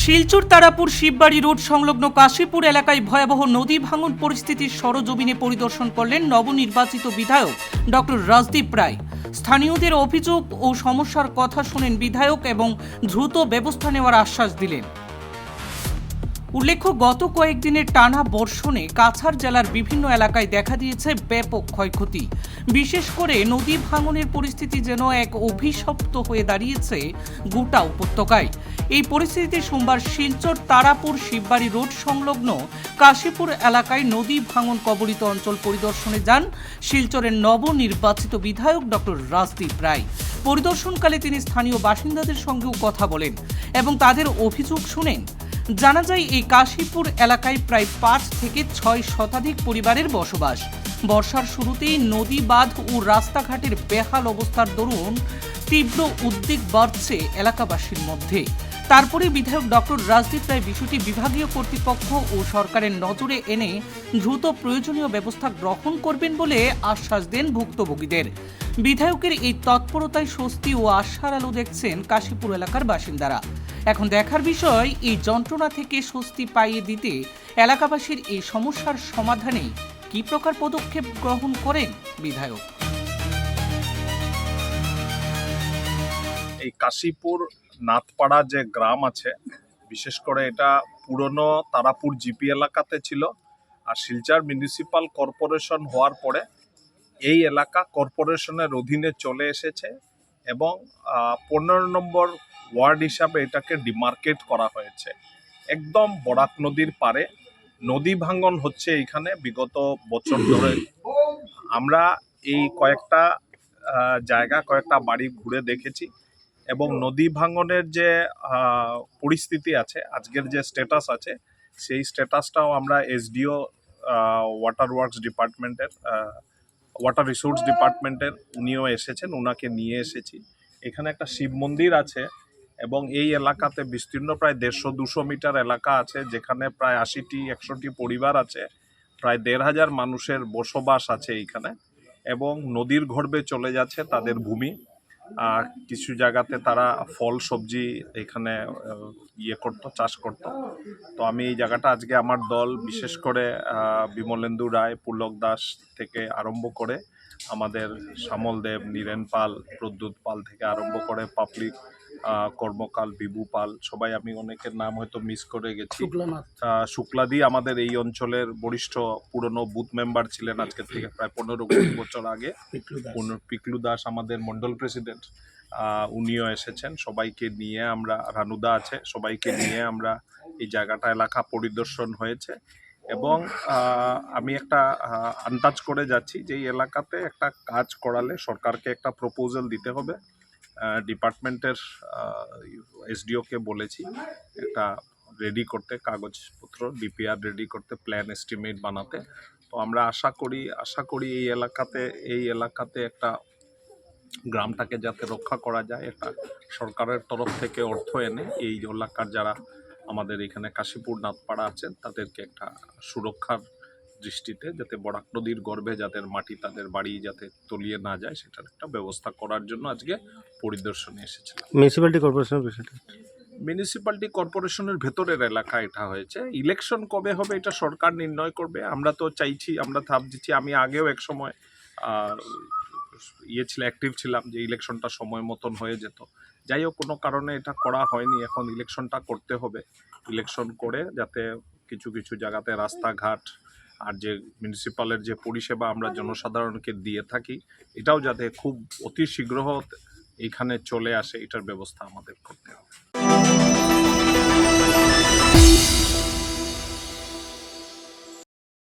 Silchar Tarapur Shibbari road সংলগ্ন কাশীপুর এলাকায় ভয়াবহ নদী ভাঙন পরিস্থিতির সরজমিনে পরিদর্শন করলেন নবনির্বাচিত বিধায়ক ডক্টর রাজদীপ রায়। স্থানীয়দের অভিযোগ ও সমস্যার কথা শুনেন বিধায়ক এবং দ্রুত ব্যবস্থা নেওয়ার আশ্বাস দিলেন। উল্লেখ্য, গত কয়েকদিনের টানা বর্ষণে কাছাড় জেলার বিভিন্ন এলাকায় দেখা দিয়েছে ব্যাপক ক্ষয়ক্ষতি। বিশেষ করে নদী ভাঙনের পরিস্থিতি যেন এক অভিশপ্ত হয়ে দাঁড়িয়েছে গোটা উপত্যকায়। এই পরিস্থিতিতে সোমবার শিলচর তারাপুর শিববাড়ি রোড সংলগ্ন কাশীপুর এলাকায় নদী ভাঙন কবলিত অঞ্চল পরিদর্শনে যান শিলচরের নবনির্বাচিত বিধায়ক ডক্টর রাজদীপ রায়। পরিদর্শনকালে তিনি স্থানীয় বাসিন্দাদের সঙ্গেও কথা বলেন এবং তাদের অভিযোগ শুনেন। জানা যায়, এই কাশীপুর এলাকায় প্রায় ৫ থেকে ৬ শতাধিক পরিবারের বসবাস। বর্ষার শুরুতেই নদী বাঁধ ও রাস্তাঘাটের বেহাল অবস্থার দরুন তীব্র উদ্বেগ বাড়ছে এলাকাবাসীর মধ্যে। তারপরে বিধায়ক ডক্টর রাজদীপ রায় বিষয়টি বিভাগীয় কর্তৃপক্ষ ও সরকারের নজরে এনে দ্রুত প্রয়োজনীয় ব্যবস্থা গ্রহণ করবেন বলে আশ্বাস দেন ভুক্তভোগীদের। বিধায়কের এই তৎপরতায় স্বস্তি ও আশার আলো দেখছেন কাশীপুর এলাকার বাসিন্দারা। এখন দেখার বিষয়, এই যন্ত্রণা থেকে স্বস্তি পাইয়ে দিতে এলাকাবাসীর এই সমস্যার সমাধানে কি প্রকার পদক্ষেপ গ্রহণ করেন বিধায়ক। এই কাশীপুর নাথপাড়া যে গ্রাম আছে, বিশেষ করে এটা পুরনো তারাপুর জিপি এলাকাতে ছিল, আর শিলচর মিউনিসিপাল কর্পোরেশন হওয়ার পরে এই এলাকা কর্পোরেশনের অধীনে চলে এসেছে এবং 15 নম্বর ওয়ার্ড হিসাবে এটাকে ডিমার্কেট করা হয়েছে। একদম বরাক নদীর পারে নদী ভাঙন হচ্ছে এইখানে বিগত বছর ধরে। আমরা এই কয়েকটা জায়গা, কয়েকটা বাড়ি ঘুরে দেখেছি এবং নদী ভাঙনের যে পরিস্থিতি আছে, আজকের যে স্ট্যাটাস আছে, সেই স্ট্যাটাসটাও আমরা এসডিও ওয়াটার ওয়ার্কস ডিপার্টমেন্টের ওয়াটার রিসোর্স ডিপার্টমেন্টের উনিও এসেছেন, ওনাকে নিয়ে এসেছি। এখানে একটা শিব মন্দির আছে এবং এই এলাকাতে বিস্তীর্ণ প্রায় 150-200 মিটার এলাকা আছে, যেখানে প্রায় 80-100টি পরিবার আছে, প্রায় 1500 মানুষের বসবাস আছে এইখানে এবং নদীর গর্ভে চলে যাচ্ছে তাদের ভূমি। কিছু জায়গাতে তারা ফল সবজি এখানে চাষ করতো। তো আমি এই জায়গাটা আজকে আমার দল, বিশেষ করে বিমলেন্দু রায়, পুলক দাস থেকে আরম্ভ করে আমাদের শ্যামল দেব, নীরেন পাল, প্রদ্যুৎ পাল থেকে আরম্ভ করে পাবলিক কর্মকাল, বিভু পাল, সবাই, আমি অনেকের নাম হয়তো মিস করে গেছি। শুক্লাদি আমাদের এই অঞ্চলের বরিষ্ঠ পুরনো বুথ মেম্বার ছিলেন, আজকে থেকে প্রায় 15-20 বছর আগে। পিকলু দাস আমাদের মন্ডল প্রেসিডেন্ট, উনিও এসেছেন। সবাইকে নিয়ে আমরা, রানুদা আছে, সবাইকে নিয়ে আমরা এই জায়গাটা এলাকা পরিদর্শন হয়েছে এবং আমি একটা আন্দাজ করে যাচ্ছি যে এই এলাকাতে একটা কাজ করালে সরকারকে একটা প্রপোজাল দিতে হবে। ডিপার্টমেন্টের এসডিওকে বলেছি একটা রেডি করতে, কাগজপত্র ডিপিআর রেডি করতে, প্ল্যান এস্টিমেট বানাতে। তো আমরা আশা করি এই এলাকাতে একটা গ্রামটাকে যাতে রক্ষা করা যায়, একটা সরকারের তরফ থেকে অর্থ এনে এই এলাকার যারা আমাদের এখানে কাশীপুর নাথপাড়া আছেন তাদেরকে একটা সুরক্ষার দৃষ্টিতে, যাতে বরাক নদীর গর্ভে যাদের মাটি, তাদের বাড়ি যাতে তলিয়ে না যায়, সেটার একটা ব্যবস্থা করার জন্য আজকে পরিদর্শনে এসেছিলাম। মিউনিসিপ্যালিটি কর্পোরেশনের ভেতরের এলাকা এটা হয়েছে। ইলেকশন কবে হবে এটা সরকার নির্ণয় করবে। আমরা তো চাইছি, আমরা ভাবছি, আমি আগেও এক সময় অ্যাক্টিভ ছিলাম যে ইলেকশনটা সময় মতন হয়ে যেত। যাই হোক, কোনো কারণে এটা করা হয়নি। এখন ইলেকশনটা করতে হবে। ইলেকশন করে যাতে কিছু কিছু জায়গাতে রাস্তাঘাট আর যে মিউনিসিপ্যালের যে পরিষেবা আমরা জনসাধারণকে দিয়ে থাকি, এটাও যাতে খুব অতি শীঘ্র এইখানে চলে আসে, এটার ব্যবস্থা আমাদের করতে হবে।